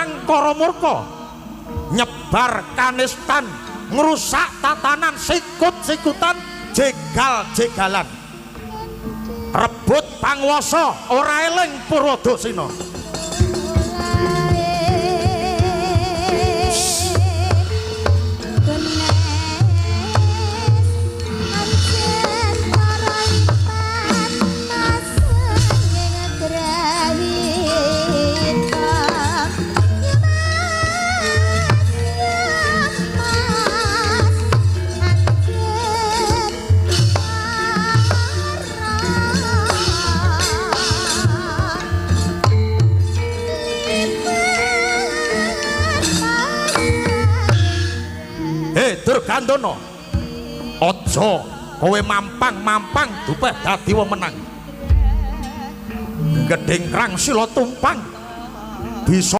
angkara murka nyebar kanistan ngrusak tatanan sikut-sikutan jegal-jegalan rebut panguwasa ora eling Puradasena Durgandana aja kowe mampang-mampang dupeh dadi wong menang gedeng krang sila tumpang bisa